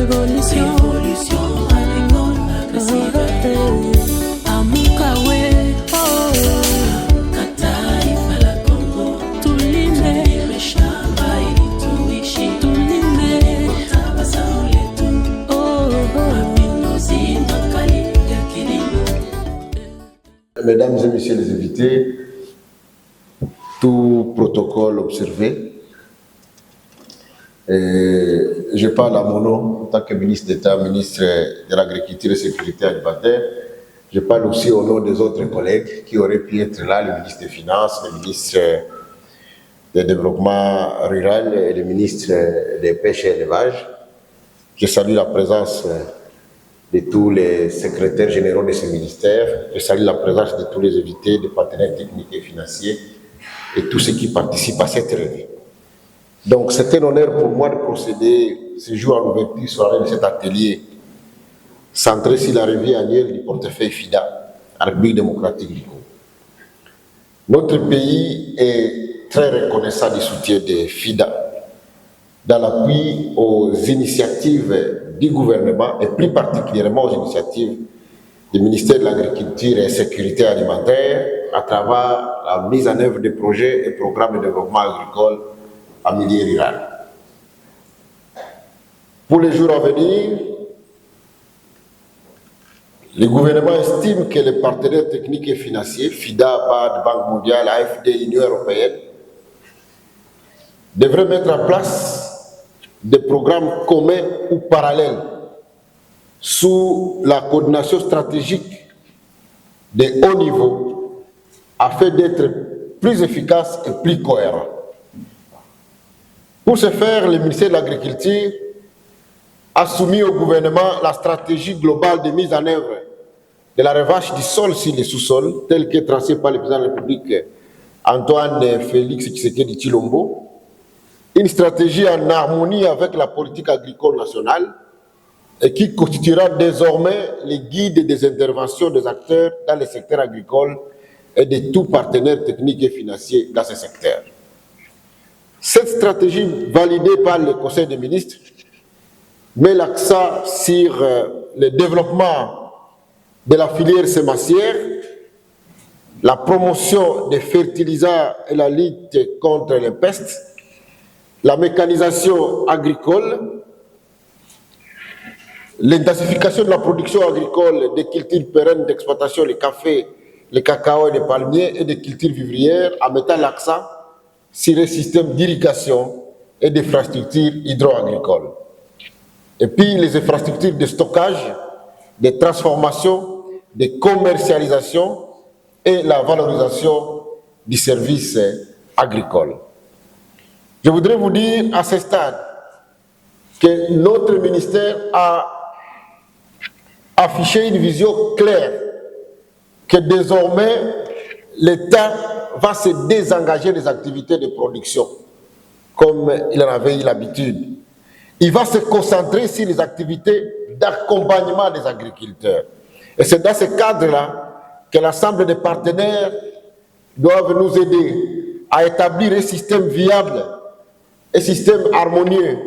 révolution à l'école agressive. Amukawe, Kataifa la Congo, tulime shamba ili tuishi, tulime tabasamu letu, mapinduzi makali ya kilimo. Mesdames et messieurs les invités, tout protocole observé. Je parle à mon nom en tant que ministre d'État, ministre de l'Agriculture et de la Sécurité alimentaire. Je parle aussi au nom des autres collègues qui auraient pu être là, le ministre des Finances, le ministre du Développement rural et le ministre des Pêches et Élevage. Je salue la présence de tous les secrétaires généraux de ce ministère. Je salue la présence de tous les invités, des partenaires techniques et financiers et tous ceux qui participent à cette réunion. Donc, c'est un honneur pour moi de procéder ce jour à l'ouverture soirée de cet atelier centré sur la revue annuelle du portefeuille FIDA, République démocratique du Congo. Notre pays est très reconnaissant du soutien de FIDA dans l'appui aux initiatives du gouvernement et plus particulièrement aux initiatives du ministère de l'Agriculture et de la Sécurité alimentaire à travers la mise en œuvre de projets et programmes de développement agricole en milieu rural. Pour les jours à venir, le gouvernement estime que les partenaires techniques et financiers, FIDA, BAD, Banque mondiale, AFD, Union européenne, devraient mettre en place des programmes communs ou parallèles sous la coordination stratégique de haut niveau afin d'être plus efficaces et plus cohérents. Pour ce faire, le ministère de l'Agriculture a soumis au gouvernement la stratégie globale de mise en œuvre de la revanche du sol sur les sous-sols, telle que tracée par le président de la République Antoine Félix Tshisekedi Tshilombo, une stratégie en harmonie avec la politique agricole nationale et qui constituera désormais les guides des interventions des acteurs dans le secteur agricole et de tous partenaires techniques et financiers dans ce secteur. Cette stratégie validée par le Conseil des ministres met l'accent sur le développement de la filière sémencière, la promotion des fertilisants et la lutte contre les pestes, la mécanisation agricole, l'intensification de la production agricole des cultures pérennes d'exploitation, le café, le cacao et les palmiers et des cultures vivrières en mettant l'accent sur les systèmes d'irrigation et d'infrastructures hydro-agricoles. Et puis les infrastructures de stockage, de transformation, de commercialisation et la valorisation du service agricole. Je voudrais vous dire à ce stade que notre ministère a affiché une vision claire que désormais l'État va se désengager des activités de production, comme il en avait eu l'habitude. Il va se concentrer sur les activités d'accompagnement des agriculteurs. Et c'est dans ce cadre-là que l'ensemble des partenaires doivent nous aider à établir un système viable, un système harmonieux,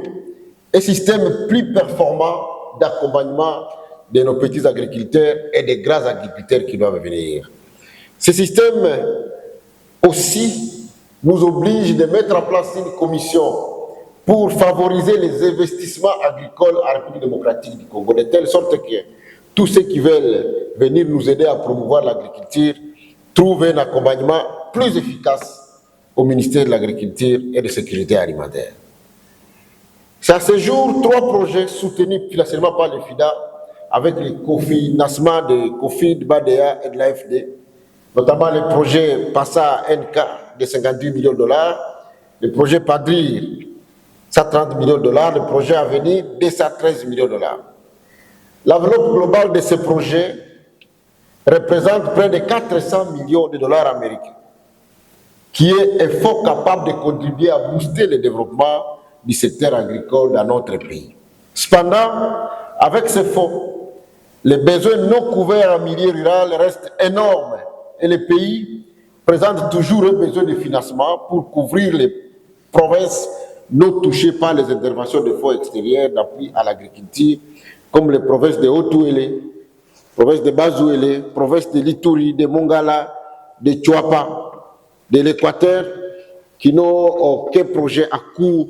un système plus performant d'accompagnement de nos petits agriculteurs et des grands agriculteurs qui doivent venir. Ce système aussi nous oblige de mettre en place une commission pour favoriser les investissements agricoles en République démocratique du Congo, de telle sorte que tous ceux qui veulent venir nous aider à promouvoir l'agriculture trouvent un accompagnement plus efficace au ministère de l'Agriculture et de la Sécurité alimentaire. C'est à ce jour 3 projets soutenus financièrement par le FIDA avec le cofinancement de COFID, BADEA et de l'AFD, notamment le projet PASSA NK de 58 millions de dollars, le projet PADRIR 130 millions de dollars, le projet à venir 213 millions de dollars. L'enveloppe globale de ce projet représente près de 400 millions de dollars américains, qui est un fonds capable de contribuer à booster le développement du secteur agricole dans notre pays. Cependant, avec ce fonds, les besoins non couverts en milieu rural restent énormes et le pays présente toujours un besoin de financement pour couvrir les provinces non touchées par les interventions de fonds extérieurs d'appui à l'agriculture, comme les provinces de Haut-Ouélé, province de Bazouélé, province de Lituri, de Mongala, de Tchouapa, de l'Équateur, qui n'ont aucun projet à court.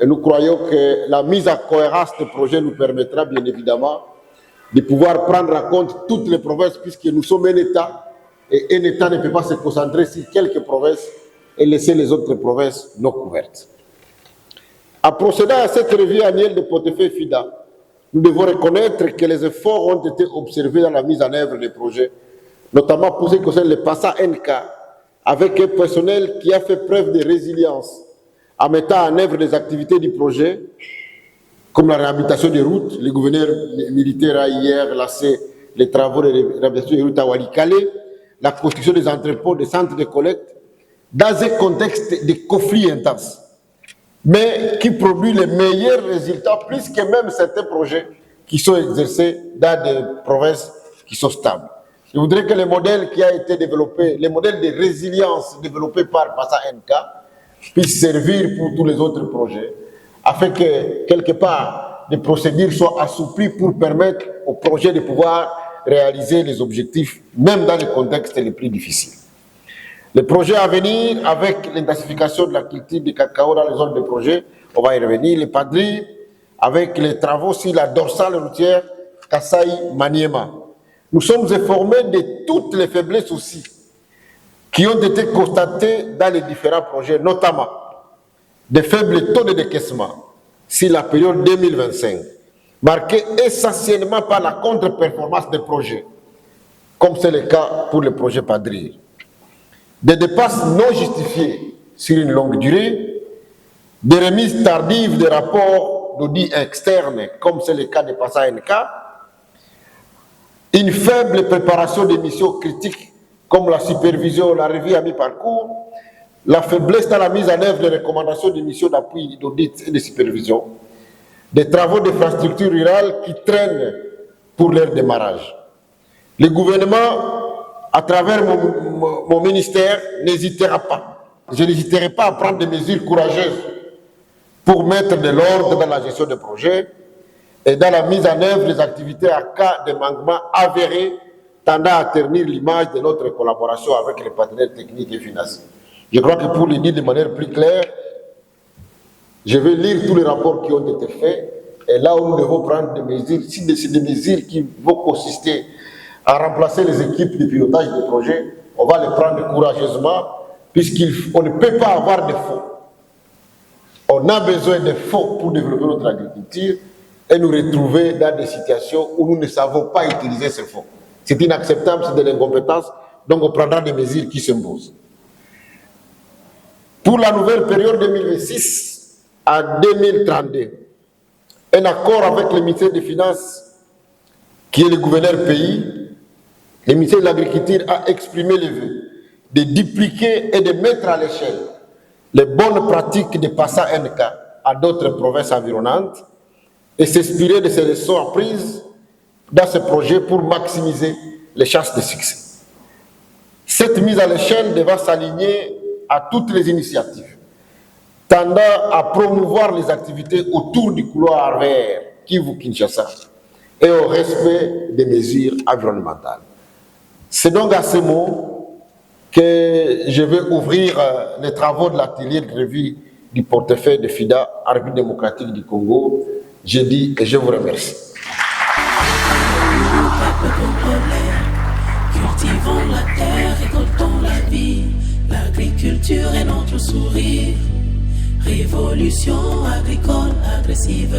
Et nous croyons que la mise en cohérence des projets nous permettra bien évidemment de pouvoir prendre en compte toutes les provinces, puisque nous sommes un État, et un État ne peut pas se concentrer sur quelques provinces et laisser les autres provinces non couvertes. En procédant à cette revue annuelle de portefeuille FIDA, nous devons reconnaître que les efforts ont été observés dans la mise en œuvre des projets, notamment pour ce qui concerne le PASA NK, avec un personnel qui a fait preuve de résilience en mettant en œuvre des activités du projet, comme la réhabilitation des routes. Le gouverneur militaire a hier lancé les travaux de réhabilitation des routes à Walikale, la construction des entrepôts, des centres de collecte, dans un contexte de conflits intenses, mais qui produit les meilleurs résultats, plus que même certains projets qui sont exercés dans des provinces qui sont stables. Je voudrais que le modèle qui a été développé, le modèle de résilience développé par PASA NK, puisse servir pour tous les autres projets, afin que, quelque part, les procédures soient assouplies pour permettre aux projets de pouvoir réaliser les objectifs, même dans les contextes les plus difficiles. Les projets à venir, avec l'intensification de la culture du cacao dans les zones de projet, on va y revenir. Les padrilles, avec les travaux sur la dorsale routière Kasaï-Maniema. Nous sommes informés de toutes les faiblesses aussi qui ont été constatées dans les différents projets, notamment des faibles taux de décaissement sur la période 2025, marqués essentiellement par la contre-performance des projets, comme c'est le cas pour le projet Padri. Des dépenses non justifiées sur une longue durée, des remises tardives des rapports d'audit externes, comme c'est le cas de PASA NK, une faible préparation des missions critiques, comme la supervision, la revue à mi-parcours, la faiblesse dans la mise en œuvre des recommandations des missions d'appui, d'audit et de supervision, des travaux d'infrastructures rurales qui traînent pour leur démarrage. Le gouvernement, à travers mon ministère, n'hésitera pas. Je n'hésiterai pas à prendre des mesures courageuses pour mettre de l'ordre dans la gestion des projets et dans la mise en œuvre des activités en cas de manquement avéré tendant à ternir l'image de notre collaboration avec les partenaires techniques et financiers. Je crois que pour le dire de manière plus claire, je vais lire tous les rapports qui ont été faits et là où nous devons prendre des mesures, si c'est des mesures qui vont consister à remplacer les équipes de pilotage des projets, on va les prendre courageusement puisqu'on ne peut pas avoir de fonds. On a besoin de fonds pour développer notre agriculture et nous retrouver dans des situations où nous ne savons pas utiliser ces fonds. C'est inacceptable, c'est de l'incompétence, donc on prendra des mesures qui s'imposent. Pour la nouvelle période 2026 à 2032, un accord avec le ministère des Finances, qui est le gouverneur pays, le ministère de l'Agriculture a exprimé le vœu de dupliquer et de mettre à l'échelle les bonnes pratiques de PASA NK à d'autres provinces environnantes et s'inspirer de ces leçons apprises dans ce projet pour maximiser les chances de succès. Cette mise à l'échelle devra s'aligner à toutes les initiatives tendant à promouvoir les activités autour du couloir vert Kivu-Kinshasa et au respect des mesures environnementales. C'est donc à ce mot que je vais ouvrir les travaux de l'atelier de revue du portefeuille de FIDA, République démocratique du Congo. Je dis et je vous remercie. Cultivons la terre, récoltons la vie. L'agriculture est notre sourire. Révolution agricole agressive.